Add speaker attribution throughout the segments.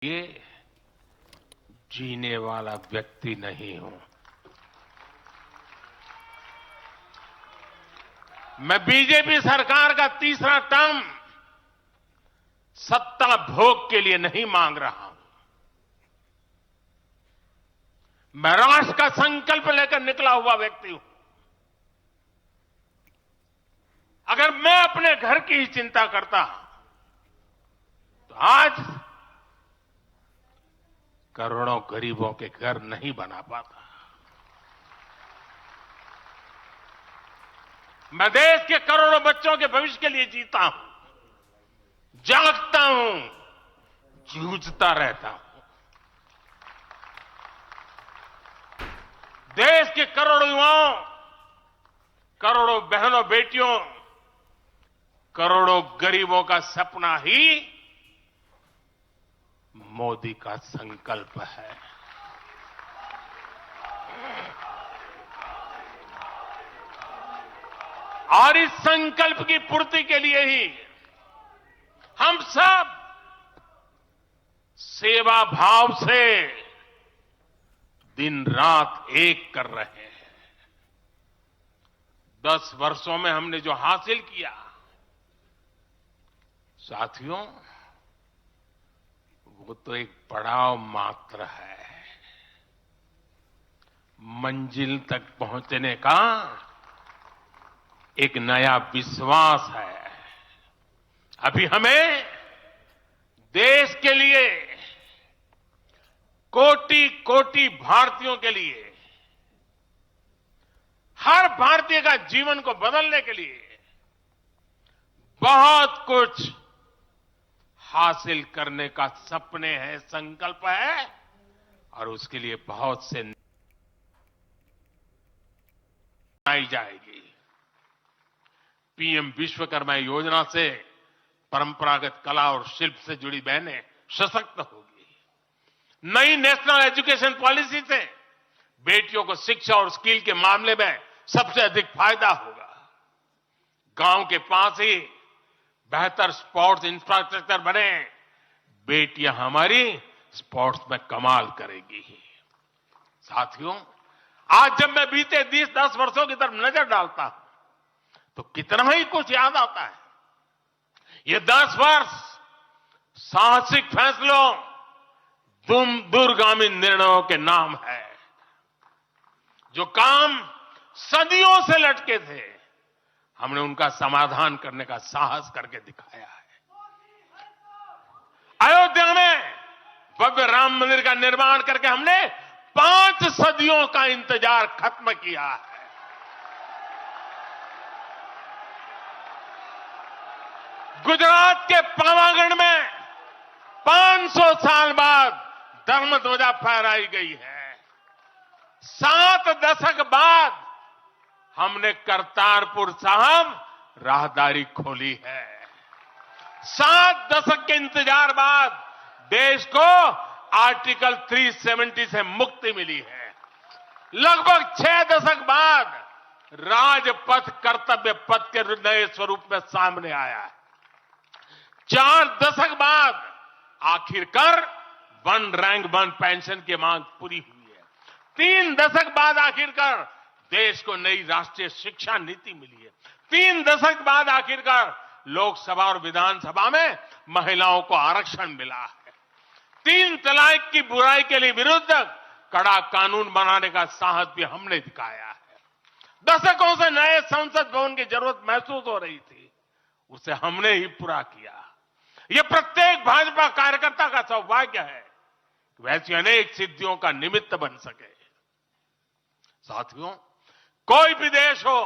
Speaker 1: ये जीने वाला व्यक्ति नहीं हूं। मैं बीजेपी सरकार का तीसरा टर्म सत्ता भोग के लिए नहीं मांग रहा हूं। मैं राष्ट्र का संकल्प लेकर निकला हुआ व्यक्ति हूं। अगर मैं अपने घर की ही चिंता करता तो आज करोड़ों गरीबों के घर नहीं बना पाता। मैं देश के करोड़ों बच्चों के भविष्य के लिए जीता हूं, जागता हूं, जूझता रहता हूं। देश के करोड़ों युवाओं, करोड़ों बहनों बेटियों, करोड़ों गरीबों का सपना ही मोदी का संकल्प है। और इस संकल्प की पूर्ति के लिए ही हम सब सेवा भाव से दिन रात एक कर रहे हैं। 10 वर्षों में हमने जो हासिल किया, साथियों, वो तो एक पड़ाव मात्र है। मंजिल तक पहुंचने का एक नया विश्वास है। अभी हमें देश के लिए, कोटि कोटि भारतीयों के लिए, हर भारतीय का जीवन को बदलने के लिए बहुत कुछ हासिल करने का सपने हैं, संकल्प है, और उसके लिए बहुत से आई जाएगी। पीएम विश्वकर्मा योजना से परंपरागत कला और शिल्प से जुड़ी बहनें सशक्त होगी। नई नेशनल एजुकेशन पॉलिसी से बेटियों को शिक्षा और स्किल के मामले में सबसे अधिक फायदा होगा। गांव के पास ही बेहतर स्पोर्ट्स इंफ्रास्ट्रक्चर बने, बेटियां हमारी स्पोर्ट्स में कमाल करेगी। साथियों, आज जब मैं बीते 10 वर्षों की तरफ नजर डालता हूं तो कितना ही कुछ याद आता है। ये 10 वर्ष साहसिक फैसलों, दूरगामी निर्णयों के नाम है। जो काम सदियों से लटके थे, हमने उनका समाधान करने का साहस करके दिखाया है। अयोध्या में भव्य राम मंदिर का निर्माण करके हमने 5 सदियों का इंतजार खत्म किया है। गुजरात के पावागढ़ में 500 साल बाद धर्म ध्वजा फहराई गई है। 7 दशक बाद हमने करतारपुर साहिब राहदारी खोली है। 7 दशक के इंतजार बाद देश को आर्टिकल 370 से मुक्ति मिली है। लगभग 6 दशक बाद राजपथ कर्तव्य पथ के नए स्वरूप में सामने आया है। 4 दशक बाद आखिरकार 1 रैंक 1 पेंशन की मांग पूरी हुई है। 3 दशक बाद आखिरकार देश को नई राष्ट्रीय शिक्षा नीति मिली है। 3 दशक बाद आखिरकार लोकसभा और विधानसभा में महिलाओं को आरक्षण मिला है। 3 तलाक की बुराई के लिए विरुद्ध कड़ा कानून बनाने का साहस भी हमने दिखाया है। दशकों से नए संसद भवन की जरूरत महसूस हो रही थी, उसे हमने ही पूरा किया। यह प्रत्येक भाजपा कार्यकर्ता का सौभाग्य है कि वैसी अनेक सिद्धियों का निमित्त बन सके। साथियों, कोई भी देश हो,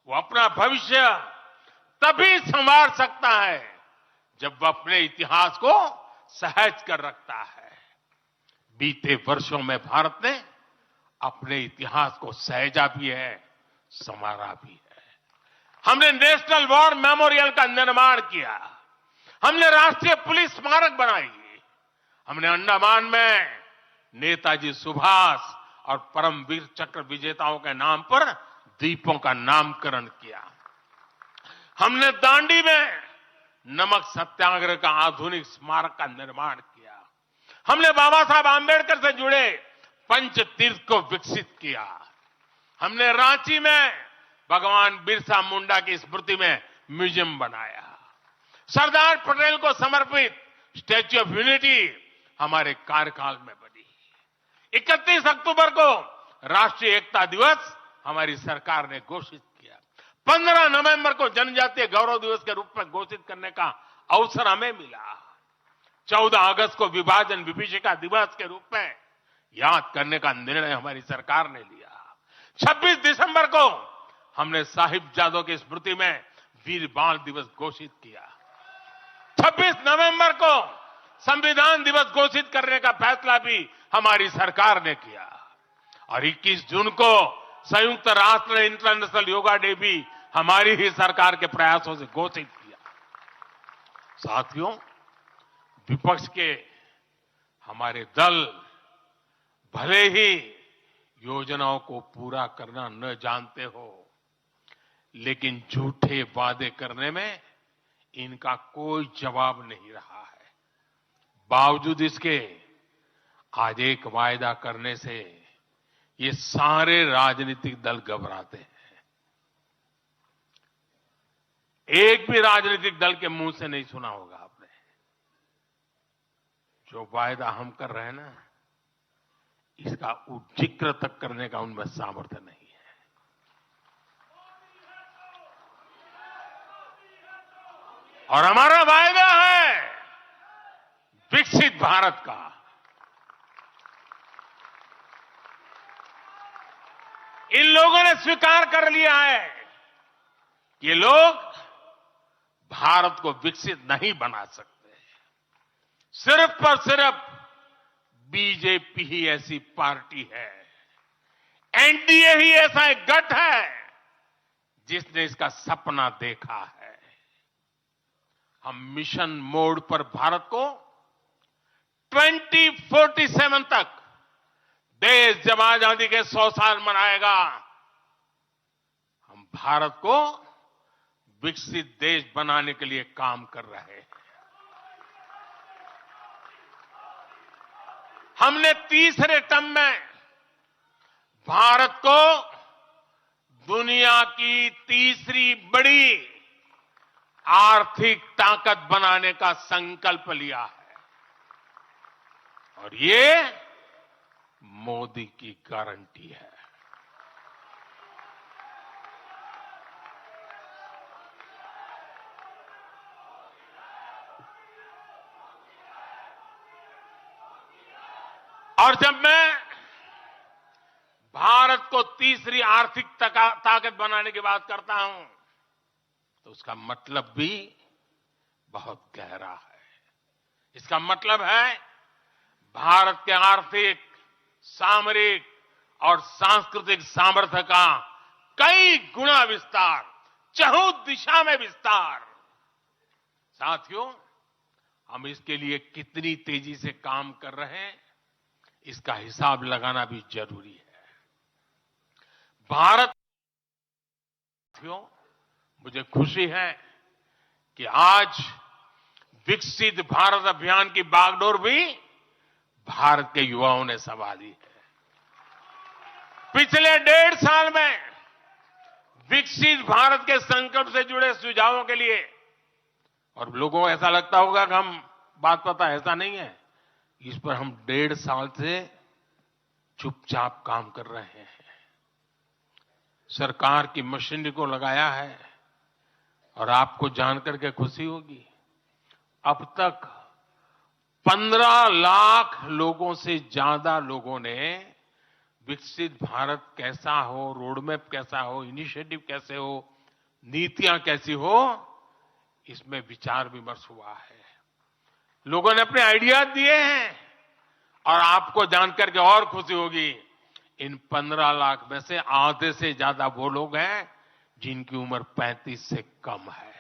Speaker 1: वो अपना भविष्य तभी संवार सकता है जब वह अपने इतिहास को सहज कर रखता है। बीते वर्षों में भारत ने अपने इतिहास को सहेजा भी है, संवारा भी है। हमने नेशनल वॉर मेमोरियल का निर्माण किया। हमने राष्ट्रीय पुलिस स्मारक बनाई। हमने अंडमान में नेताजी सुभाष और परमवीर चक्र विजेताओं के नाम पर द्वीपों का नामकरण किया। हमने दांडी में नमक सत्याग्रह का आधुनिक स्मारक का निर्माण किया। हमने बाबा साहब आंबेडकर से जुड़े पंच तीर्थ को विकसित किया। हमने रांची में भगवान बिरसा मुंडा की स्मृति में म्यूजियम बनाया। सरदार पटेल को समर्पित स्टैच्यू ऑफ यूनिटी हमारे कार्यकाल में बनी। 31 अक्टूबर को राष्ट्रीय एकता दिवस हमारी सरकार ने घोषित किया। 15 नवंबर को जनजातीय गौरव दिवस के रूप में घोषित करने का अवसर हमें मिला। 14 अगस्त को विभाजन विभीषिका दिवस के रूप में याद करने का निर्णय हमारी सरकार ने लिया। 26 दिसंबर को हमने साहिबजादों की स्मृति में वीर बाल दिवस घोषित किया। 26 नवंबर को संविधान दिवस घोषित करने का फैसला भी हमारी सरकार ने किया और 21 जून को संयुक्त राष्ट्र इंटरनेशनल योगा डे भी हमारी ही सरकार के प्रयासों से घोषित किया। साथियों, विपक्ष के हमारे दल भले ही योजनाओं को पूरा करना न जानते हो, लेकिन झूठे वादे करने में इनका कोई जवाब नहीं रहा है। बावजूद इसके आज एक वायदा करने से ये सारे राजनीतिक दल घबराते हैं। एक भी राजनीतिक दल के मुंह से नहीं सुना होगा आपने, जो वायदा हम कर रहे हैं ना, इसका जिक्र तक करने का उनमें सामर्थ्य नहीं है। और हमारा वायदा है विकसित भारत का। इन लोगों ने स्वीकार कर लिया है कि ये लोग भारत को विकसित नहीं बना सकते। सिर्फ और सिर्फ बीजेपी ही ऐसी पार्टी है, एनडीए ही ऐसा एक गठ है जिसने इसका सपना देखा है। हम मिशन मोड पर भारत को 2047 तक देश जब आजादी के 100 साल मनाएगा, हम भारत को विकसित देश बनाने के लिए काम कर रहे हैं। हमने तीसरे टर्म में भारत को दुनिया की तीसरी बड़ी आर्थिक ताकत बनाने का संकल्प लिया है और ये मोदी की गारंटी है। और जब मैं भारत को तीसरी आर्थिक ताकत बनाने की बात करता हूं तो उसका मतलब भी बहुत गहरा है। इसका मतलब है भारत के आर्थिक, सामरिक और सांस्कृतिक सामर्थ्य का कई गुना विस्तार, चहुं दिशा में विस्तार। साथियों, हम इसके लिए कितनी तेजी से काम कर रहे हैं, इसका हिसाब लगाना भी जरूरी है। भारत, साथियों, मुझे खुशी है कि आज विकसित भारत अभियान की बागडोर भी भारत के युवाओं ने संभाली है। पिछले 1.5 साल में विकसित भारत के संकल्प से जुड़े सुझावों के लिए, और लोगों को ऐसा लगता होगा कि हम बात पता, ऐसा नहीं है, इस पर हम 1.5 साल से चुपचाप काम कर रहे हैं। सरकार की मशीनरी को लगाया है और आपको जानकर के खुशी होगी, अब तक 15 लाख लोगों से ज्यादा लोगों ने विकसित भारत कैसा हो, रोडमैप कैसा हो, इनिशिएटिव कैसे हो, नीतियां कैसी हो, इसमें विचार विमर्श हुआ है। लोगों ने अपने आइडियाज दिए हैं और आपको जानकर के और खुशी होगी, इन 15 लाख में से आधे से ज्यादा वो लोग हैं जिनकी उम्र 35 से कम है।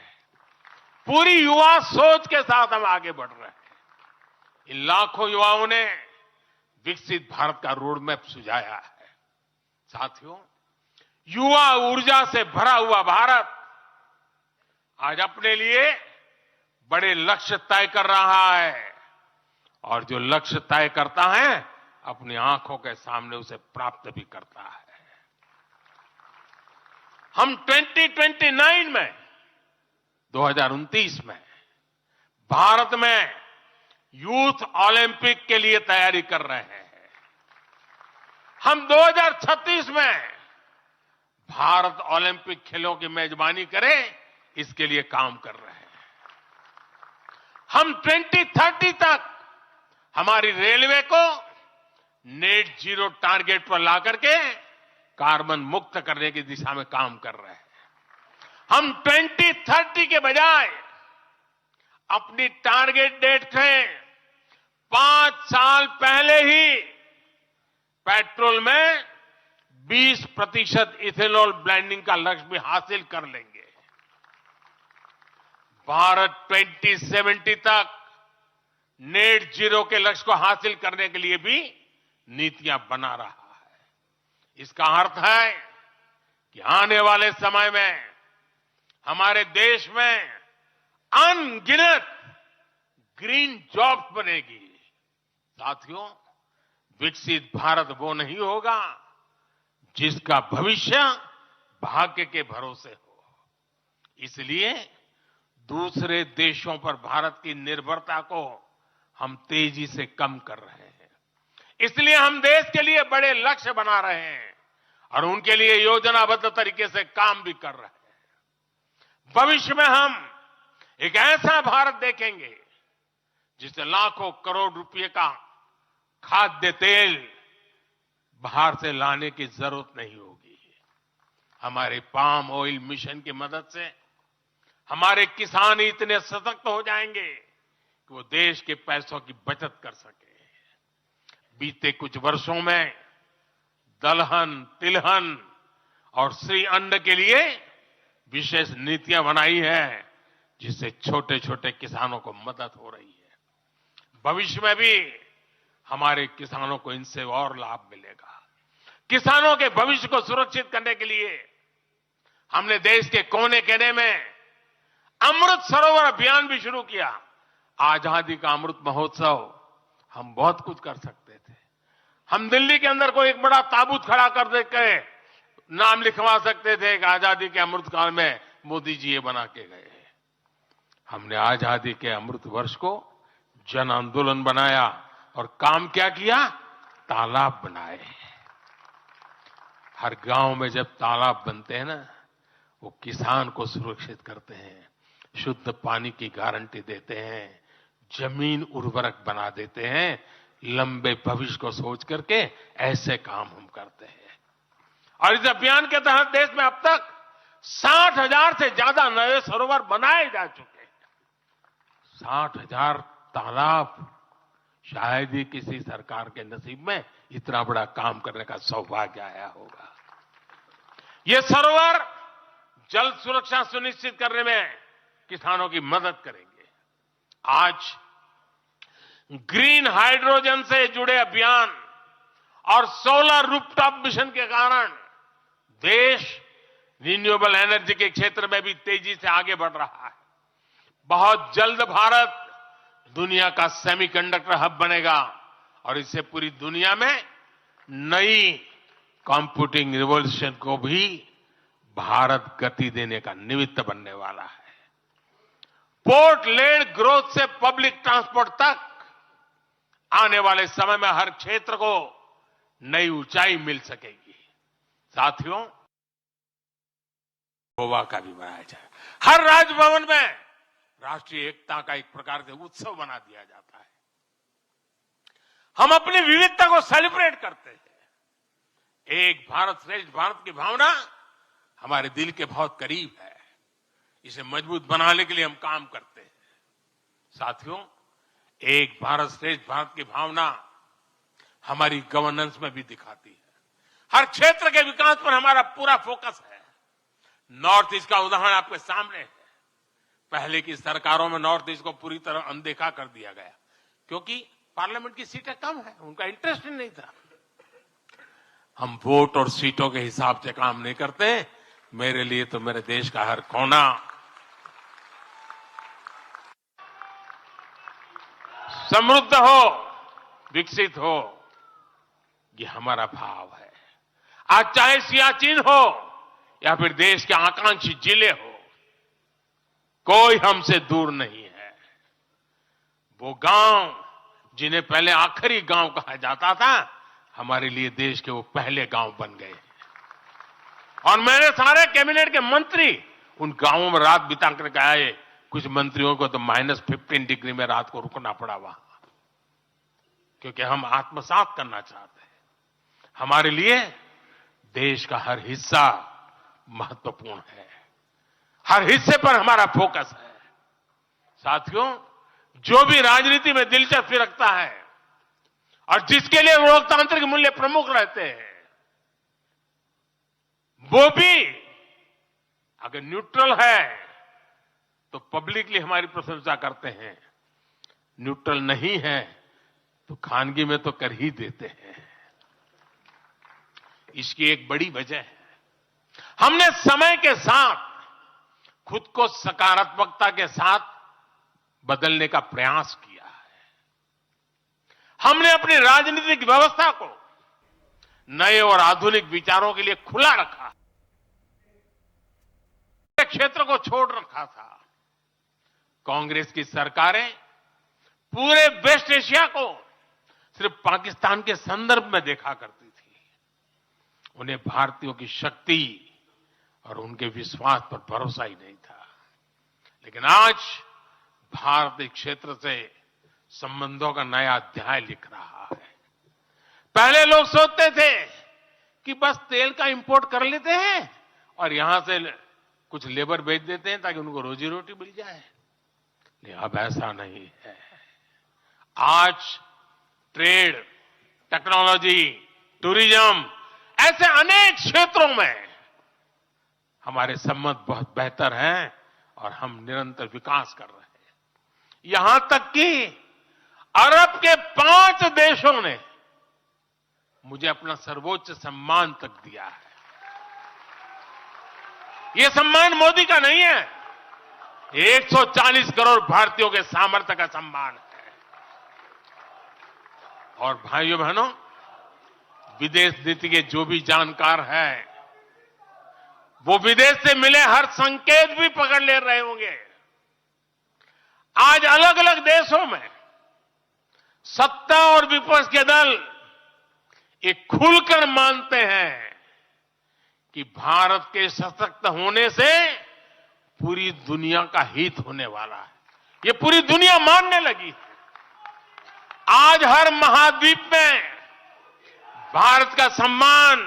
Speaker 1: पूरी युवा सोच के साथ हम आगे बढ़ रहे हैं। इन लाखों युवाओं ने विकसित भारत का रोडमैप सुझाया है। साथियों, युवा ऊर्जा से भरा हुआ भारत आज अपने लिए बड़े लक्ष्य तय कर रहा है और जो लक्ष्य तय करता है अपनी आंखों के सामने उसे प्राप्त भी करता है। हम 2029 में 2029 में भारत में यूथ ओलंपिक के लिए तैयारी कर रहे हैं। हम 2036 में भारत ओलंपिक खेलों की मेजबानी करे इसके लिए काम कर रहे हैं। हम 2030 तक हमारी रेलवे को नेट जीरो टारगेट पर लाकर के कार्बन मुक्त करने की दिशा में काम कर रहे हैं। हम 2030 के बजाय अपनी टारगेट डेट से 5 साल पहले ही पेट्रोल में 20% इथेनॉल ब्लेंडिंग का लक्ष्य भी हासिल कर लेंगे। भारत 2070 तक नेट जीरो के लक्ष्य को हासिल करने के लिए भी नीतियां बना रहा है। इसका अर्थ है कि आने वाले समय में हमारे देश में अनगिनत ग्रीन जॉब्स बनेगी। साथियों, विकसित भारत वो नहीं होगा जिसका भविष्य भाग्य के भरोसे हो। इसलिए दूसरे देशों पर भारत की निर्भरता को हम तेजी से कम कर रहे हैं। इसलिए हम देश के लिए बड़े लक्ष्य बना रहे हैं और उनके लिए योजनाबद्ध तरीके से काम भी कर रहे हैं। भविष्य में हम एक ऐसा भारत देखेंगे जिसे लाखों करोड़ रुपए का खाद्य तेल बाहर से लाने की जरूरत नहीं होगी। हमारे पाम ऑयल मिशन की मदद से हमारे किसान इतने सशक्त हो जाएंगे कि वो देश के पैसों की बचत कर सके। बीते कुछ वर्षों में दलहन, तिलहन और श्री अन्न के लिए विशेष नीतियां बनाई है जिससे छोटे छोटे किसानों को मदद हो रही है। भविष्य में भी हमारे किसानों को इनसे और लाभ मिलेगा। किसानों के भविष्य को सुरक्षित करने के लिए हमने देश के कोने कोने में अमृत सरोवर अभियान भी शुरू किया। आजादी का अमृत महोत्सव हम बहुत कुछ कर सकते थे। हम दिल्ली के अंदर कोई एक बड़ा ताबूत खड़ा कर देकर नाम लिखवा सकते थे कि आजादी के अमृत काल में मोदी जी ये बना के गए। हमने आजादी के अमृत वर्ष को जन आंदोलन बनाया और काम क्या किया? तालाब बनाए। हर गांव में जब तालाब बनते हैं ना, वो किसान को सुरक्षित करते हैं, शुद्ध पानी की गारंटी देते हैं, जमीन उर्वरक बना देते हैं। लंबे भविष्य को सोच करके ऐसे काम हम करते हैं। और इस अभियान के तहत देश में अब तक 60,000 से ज्यादा नए सरोवर बनाए जा चुके हैं। 60,000 तालाब, शायद ही किसी सरकार के नसीब में इतना बड़ा काम करने का सौभाग्य आया होगा। ये सरोवर जल सुरक्षा सुनिश्चित करने में किसानों की मदद करेंगे। आज ग्रीन हाइड्रोजन से जुड़े अभियान और सोलर रूफटॉप मिशन के कारण देश रिन्यूएबल एनर्जी के क्षेत्र में भी तेजी से आगे बढ़ रहा है। बहुत जल्द भारत दुनिया का सेमीकंडक्टर हब बनेगा और इससे पूरी दुनिया में नई कंप्यूटिंग रिवॉल्यूशन को भी भारत गति देने का निमित्त बनने वाला है। पोर्ट लेड ग्रोथ से पब्लिक ट्रांसपोर्ट तक आने वाले समय में हर क्षेत्र को नई ऊंचाई मिल सकेगी। साथियों, गोवा का भी बनाया जाए। हर राजभवन में राष्ट्रीय एकता का एक प्रकार से उत्सव बना दिया जाता है। हम अपनी विविधता को सेलिब्रेट करते हैं। एक भारत श्रेष्ठ भारत की भावना हमारे दिल के बहुत करीब है। इसे मजबूत बनाने के लिए हम काम करते हैं। साथियों, एक भारत श्रेष्ठ भारत की भावना हमारी गवर्नेंस में भी दिखाती है। हर क्षेत्र के विकास पर हमारा पूरा फोकस है। नॉर्थ ईस्ट का उदाहरण आपके सामने है। पहले की सरकारों में नॉर्थ ईस्ट को पूरी तरह अनदेखा कर दिया गया क्योंकि पार्लियामेंट की सीटें कम है, उनका इंटरेस्ट ही नहीं था। हम वोट और सीटों के हिसाब से काम नहीं करते। मेरे लिए तो मेरे देश का हर कोना समृद्ध हो, विकसित हो, ये हमारा भाव है। आज चाहे सियाचिन हो या फिर देश के आकांक्षी जिले हो, कोई हमसे दूर नहीं है। वो गांव जिन्हें पहले आखिरी गांव कहा जाता था, हमारे लिए देश के वो पहले गांव बन गए। और मेरे सारे कैबिनेट के मंत्री उन गांवों में रात बिता करके आए। कुछ मंत्रियों को तो -15 डिग्री में रात को रुकना पड़ा वहां, क्योंकि हम आत्मसात करना चाहते हैं। हमारे लिए देश का हर हिस्सा महत्वपूर्ण है, हर हिस्से पर हमारा फोकस है। साथियों, जो भी राजनीति में दिलचस्पी रखता है और जिसके लिए लोकतांत्रिक मूल्य प्रमुख रहते हैं, वो भी अगर न्यूट्रल है तो पब्लिकली हमारी प्रशंसा करते हैं, न्यूट्रल नहीं है तो खानगी में तो कर ही देते हैं। इसकी एक बड़ी वजह है, हमने समय के साथ खुद को सकारात्मकता के साथ बदलने का प्रयास किया है। हमने अपनी राजनीतिक व्यवस्था को नए और आधुनिक विचारों के लिए खुला रखा, क्षेत्र को छोड़ रखा था। कांग्रेस की सरकारें पूरे वेस्ट एशिया को सिर्फ पाकिस्तान के संदर्भ में देखा करती थी। उन्हें भारतीयों की शक्ति और उनके विश्वास पर भरोसा ही नहीं था। लेकिन आज भारत इस क्षेत्र से संबंधों का नया अध्याय लिख रहा है। पहले लोग सोचते थे कि बस तेल का इंपोर्ट कर लेते हैं और यहां से कुछ लेबर बेच देते हैं ताकि उनको रोजी रोटी मिल जाए। लेकिन अब ऐसा नहीं है। आज ट्रेड, टेक्नोलॉजी, टूरिज्म, ऐसे अनेक क्षेत्रों में हमारे संबंध बहुत बेहतर हैं और हम निरंतर विकास कर रहे हैं। यहां तक कि अरब के 5 देशों ने मुझे अपना सर्वोच्च सम्मान तक दिया है। यह सम्मान मोदी का नहीं है, 140 करोड़ भारतीयों के सामर्थ्य का सम्मान है। और भाइयों बहनों, विदेश नीति के जो भी जानकार हैं, वो विदेश से मिले हर संकेत भी पकड़ ले रहे होंगे। आज अलग अलग देशों में सत्ता और विपक्ष के दल ये खुलकर मानते हैं कि भारत के सशक्त होने से पूरी दुनिया का हित होने वाला है। ये पूरी दुनिया मानने लगी है। आज हर महाद्वीप में भारत का सम्मान,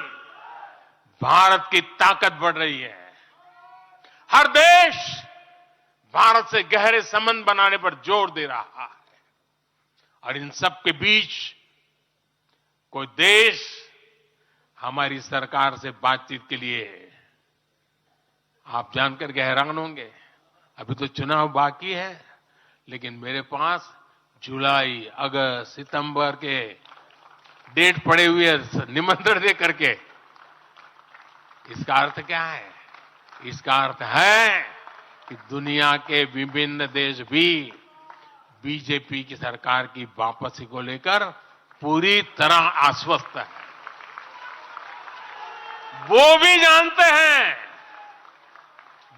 Speaker 1: भारत की ताकत बढ़ रही है। हर देश भारत से गहरे संबंध बनाने पर जोर दे रहा है। और इन सब के बीच कोई देश हमारी सरकार से बातचीत के लिए, आप जानकर के हैरान होंगे, अभी तो चुनाव बाकी है, लेकिन मेरे पास जुलाई, अगस्त, सितंबर के डेट पड़े हुए निमंत्रण दे करके। इसका अर्थ क्या है? इसका अर्थ है कि दुनिया के विभिन्न देश भी बीजेपी की सरकार की वापसी को लेकर पूरी तरह आश्वस्त है। वो भी जानते हैं,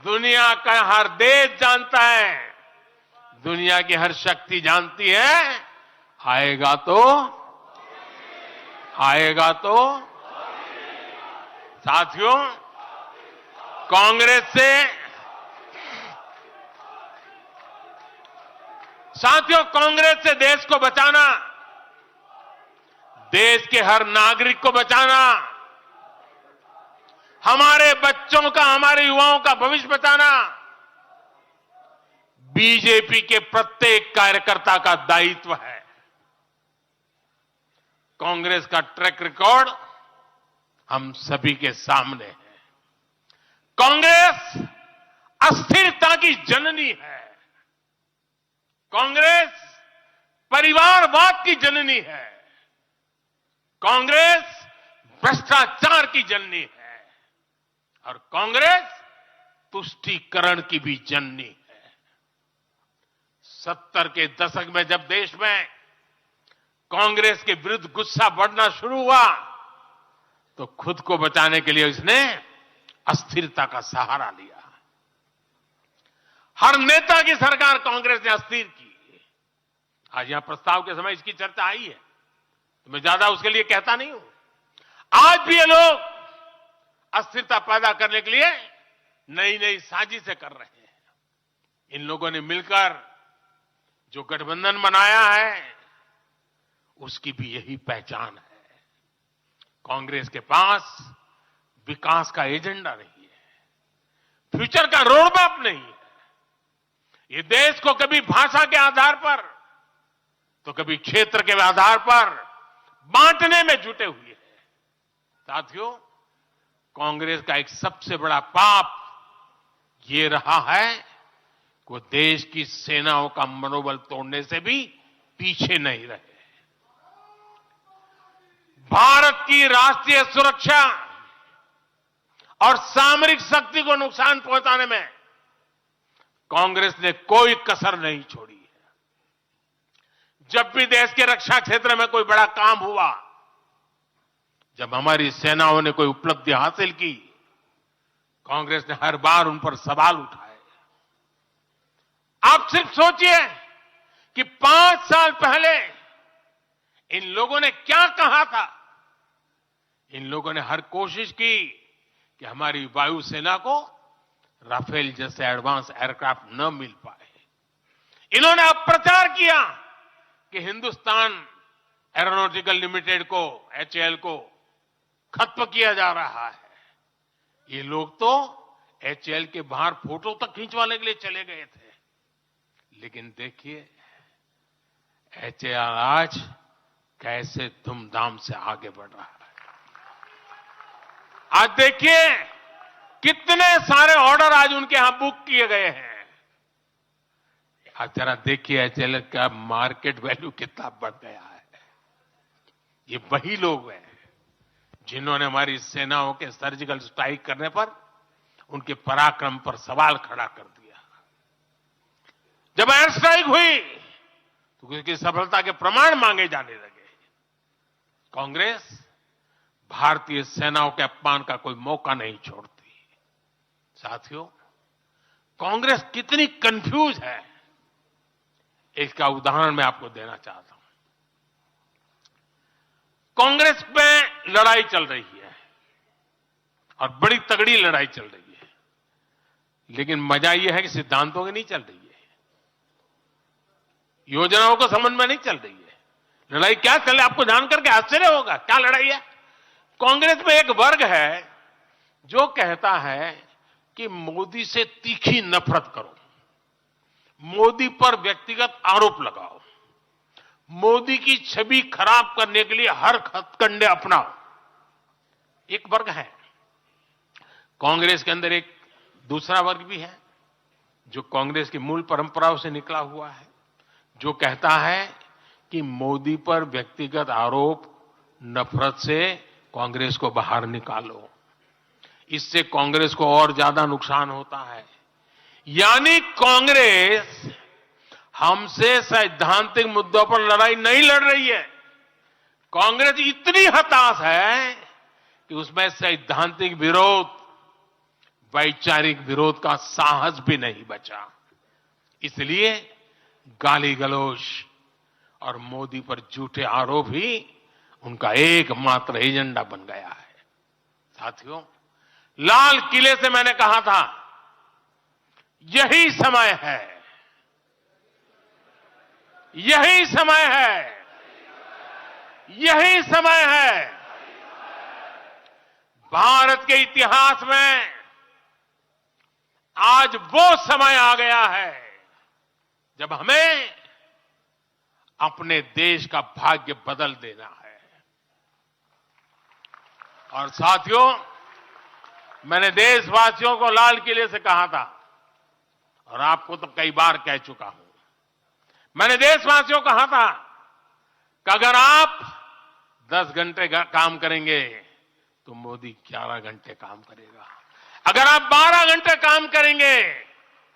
Speaker 1: दुनिया का हर देश जानता है, दुनिया की हर शक्ति जानती है, आएगा तो साथियों, कांग्रेस से देश को बचाना, देश के हर नागरिक को बचाना, हमारे बच्चों का, हमारे युवाओं का भविष्य बचाना बीजेपी के प्रत्येक कार्यकर्ता का दायित्व है। कांग्रेस का ट्रैक रिकॉर्ड हम सभी के सामने है। कांग्रेस अस्थिरता की जननी है। कांग्रेस परिवारवाद की जननी है। कांग्रेस भ्रष्टाचार की जननी है। और कांग्रेस तुष्टीकरण की भी जननी है। 70 के दशक में जब देश में कांग्रेस के विरुद्ध गुस्सा बढ़ना शुरू हुआ तो खुद को बचाने के लिए उसने अस्थिरता का सहारा लिया। हर नेता की सरकार कांग्रेस ने अस्थिर की। आज यहां प्रस्ताव के समय इसकी चर्चा आई है तो मैं ज्यादा उसके लिए कहता नहीं हूं। आज भी ये लोग अस्थिरता पैदा करने के लिए नई नई साजिशें कर रहे हैं। इन लोगों ने मिलकर जो गठबंधन बनाया है उसकी भी यही पहचान है। कांग्रेस के पास विकास का एजेंडा नहीं है, फ्यूचर का रोड मैप नहीं है। ये देश को कभी भाषा के आधार पर तो कभी क्षेत्र के आधार पर बांटने में जुटे हुए हैं। साथियों, कांग्रेस का एक सबसे बड़ा पाप ये रहा है कि वो देश की सेनाओं का मनोबल तोड़ने से भी पीछे नहीं रहे। भारत की राष्ट्रीय सुरक्षा और सामरिक शक्ति को नुकसान पहुंचाने में कांग्रेस ने कोई कसर नहीं छोड़ी है। जब भी देश के रक्षा क्षेत्र में कोई बड़ा काम हुआ, जब हमारी सेनाओं ने कोई उपलब्धि हासिल की, कांग्रेस ने हर बार उन पर सवाल उठाए। आप सिर्फ सोचिए कि 5 साल पहले इन लोगों ने क्या कहा था। इन लोगों ने हर कोशिश की कि हमारी वायुसेना को राफेल जैसे एडवांस एयरक्राफ्ट न मिल पाए। इन्होंने अप्रचार किया कि हिंदुस्तान एरोनॉटिकल लिमिटेड को, HAL को खत्म किया जा रहा है। ये लोग तो HAL के बाहर फोटो तक खींचवाने के लिए चले गए थे। लेकिन देखिए HAL आज कैसे धूमधाम से आगे बढ़ रहा है। आज देखिए कितने सारे ऑर्डर आज उनके यहां बुक किए गए हैं। आज जरा देखिए HAL का मार्केट वैल्यू कितना बढ़ गया है। ये वही लोग हैं जिन्होंने हमारी सेनाओं के सर्जिकल स्ट्राइक करने पर उनके पराक्रम पर सवाल खड़ा कर दिया। जब एयर स्ट्राइक हुई तो उसकी सफलता के प्रमाण मांगे जाने लगे। कांग्रेस भारतीय सेनाओं के अपमान का कोई मौका नहीं छोड़ती। साथियों, कांग्रेस कितनी कंफ्यूज है इसका उदाहरण मैं आपको देना चाहता हूं। कांग्रेस में लड़ाई चल रही है और बड़ी तगड़ी लड़ाई चल रही है, लेकिन मजा यह है कि सिद्धांतों की नहीं चल रही है, योजनाओं को समझ में नहीं चल रही है। लड़ाई क्या चल रही है आपको जानकर के आश्चर्य होगा। क्या लड़ाई है? कांग्रेस में एक वर्ग है जो कहता है कि मोदी से तीखी नफरत करो, मोदी पर व्यक्तिगत आरोप लगाओ, मोदी की छवि खराब करने के लिए हर हथकंडे अपनाओ। एक वर्ग है। कांग्रेस के अंदर एक दूसरा वर्ग भी है जो कांग्रेस की मूल परंपराओं से निकला हुआ है, जो कहता है कि मोदी पर व्यक्तिगत आरोप, नफरत से कांग्रेस को बाहर निकालो, इससे कांग्रेस को और ज्यादा नुकसान होता है। यानी कांग्रेस हमसे सैद्धांतिक मुद्दों पर लड़ाई नहीं लड़ रही है। कांग्रेस इतनी हताश है कि उसमें सैद्धांतिक विरोध, वैचारिक विरोध का साहस भी नहीं बचा। इसलिए गाली गलौज और मोदी पर झूठे आरोप ही उनका एकमात्र एजेंडा बन गया है। साथियों, लाल किले से मैंने कहा था यही समय है, यही समय है, यही समय है। भारत के इतिहास में आज वो समय आ गया है जब हमें अपने देश का भाग्य बदल देना है। और साथियों, मैंने देशवासियों को लाल किले से कहा था और आपको तो कई बार कह चुका हूं। मैंने देशवासियों को कहा था कि अगर आप 10 घंटे काम करेंगे तो मोदी 11 घंटे काम करेगा। अगर आप 12 घंटे काम करेंगे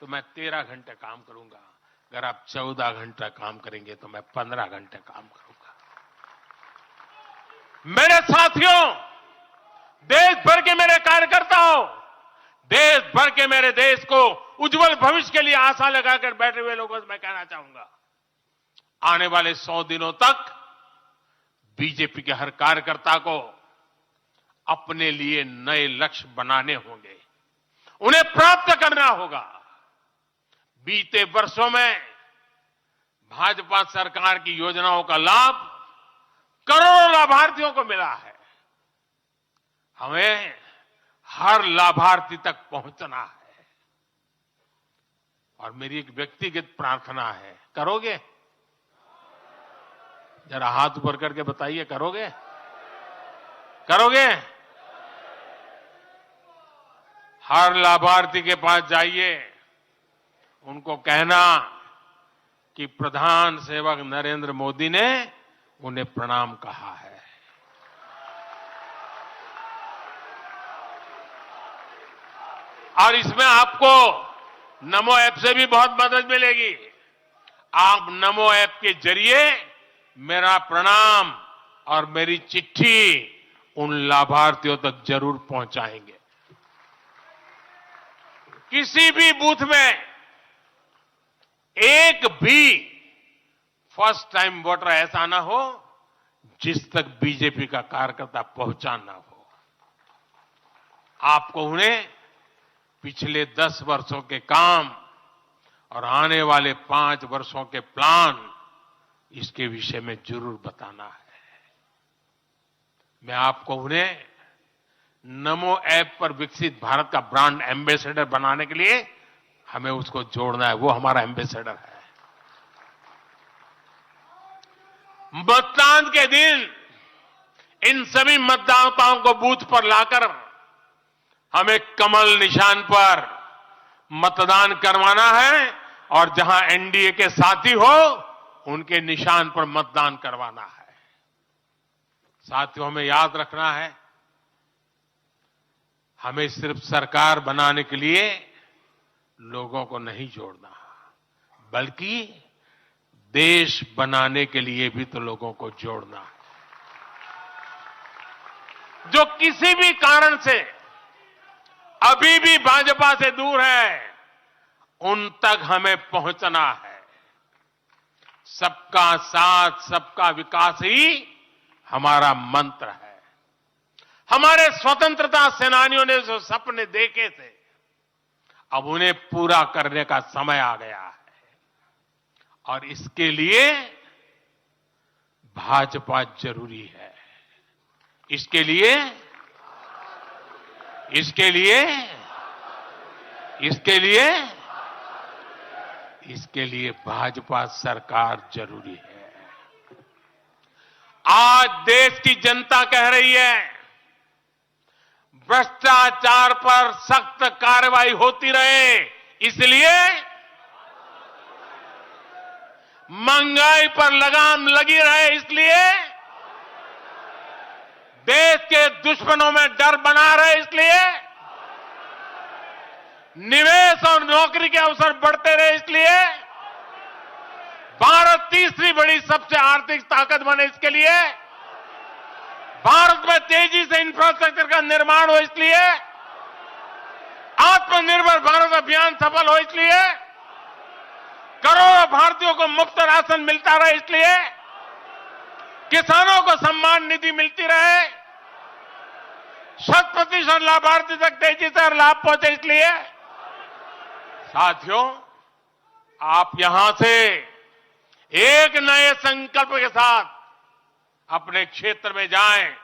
Speaker 1: तो मैं 13 घंटे काम करूंगा। अगर आप 14 घंटा काम करेंगे तो मैं 15 घंटे काम करूंगा। मेरे साथियों, देश भर के मेरे कार्यकर्ताओं, देश भर के मेरे देश को उज्जवल भविष्य के लिए आशा लगाकर बैठे हुए लोगों से मैं कहना चाहूंगा, आने वाले 100 दिनों तक बीजेपी के हर कार्यकर्ता को अपने लिए नए लक्ष्य बनाने होंगे, उन्हें प्राप्त करना होगा। बीते वर्षों में भाजपा सरकार की योजनाओं का लाभ करोड़ों लाभार्थियों को मिला है। हमें हर लाभार्थी तक पहुंचना है। और मेरी एक व्यक्तिगत प्रार्थना है, करोगे? जरा हाथ ऊपर करके बताइए, करोगे? करोगे? हर लाभार्थी के पास जाइए, उनको कहना कि प्रधान सेवक नरेंद्र मोदी ने उन्हें प्रणाम कहा है। और इसमें आपको नमो ऐप से भी बहुत मदद मिलेगी। आप नमो ऐप के जरिए मेरा प्रणाम और मेरी चिट्ठी उन लाभार्थियों तक जरूर पहुंचाएंगे। किसी भी बूथ में एक भी फर्स्ट टाइम वोटर ऐसा ना हो जिस तक बीजेपी का कार्यकर्ता पहुंचा ना हो। आपको उन्हें पिछले 10 वर्षों के काम और आने वाले 5 वर्षों के प्लान, इसके विषय में जरूर बताना है। मैं आपको उन्हें नमो ऐप पर विकसित भारत का ब्रांड एम्बेसडर बनाने के लिए हमें उसको जोड़ना है। वो हमारा एम्बेसडर है। मतदान के दिन इन सभी मतदाताओं को बूथ पर लाकर हमें कमल निशान पर मतदान करवाना है और जहां एनडीए के साथी हो उनके निशान पर मतदान करवाना है। साथियों, हमें याद रखना है, हमें सिर्फ सरकार बनाने के लिए लोगों को नहीं जोड़ना, बल्कि देश बनाने के लिए भी तो लोगों को जोड़ना है। जो किसी भी कारण से अभी भी भाजपा से दूर है, उन तक हमें पहुंचना है। सबका साथ, सबका विकास ही हमारा मंत्र है। हमारे स्वतंत्रता सेनानियों ने जो सपने देखे थे, अब उन्हें पूरा करने का समय आ गया है। और इसके लिए भाजपा जरूरी है। इसके लिए भाजपा सरकार जरूरी है। आज देश की जनता कह रही है, भ्रष्टाचार पर सख्त कार्रवाई होती रहे, इसलिए महंगाई पर लगाम लगी रहे, इसलिए देश के दुश्मनों में डर बना रहे, इसलिए निवेश और नौकरी के अवसर बढ़ते रहे, इसलिए भारत तीसरी बड़ी सबसे आर्थिक ताकत बने, इसके लिए भारत में तेजी से इंफ्रास्ट्रक्चर का निर्माण हो, इसलिए आत्मनिर्भर भारत अभियान सफल हो, इसलिए करोड़ों भारतीयों को मुफ्त राशन मिलता रहे, इसलिए किसानों को सम्मान निधि मिलती रहे, 100% लाभार्थी तक तेजी से लाभ पहुंचे, इसलिए साथियों, आप यहां से एक नए संकल्प के साथ अपने क्षेत्र में जाएं।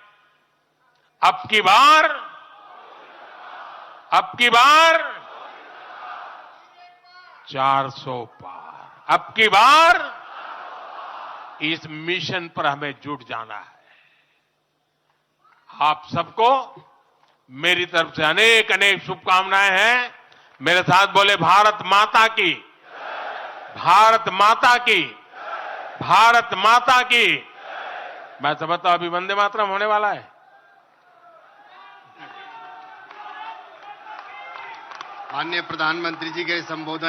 Speaker 1: अब की बार 400 पार, अब की बार इस मिशन पर हमें जुट जाना है। आप सबको मेरी तरफ से अनेक अनेक शुभकामनाएं हैं। मेरे साथ बोले, भारत माता की, भारत माता की, भारत माता की। मैं समझता हूं अभी वंदे मातरम होने वाला है।
Speaker 2: माननीय प्रधानमंत्री जी के संबोधन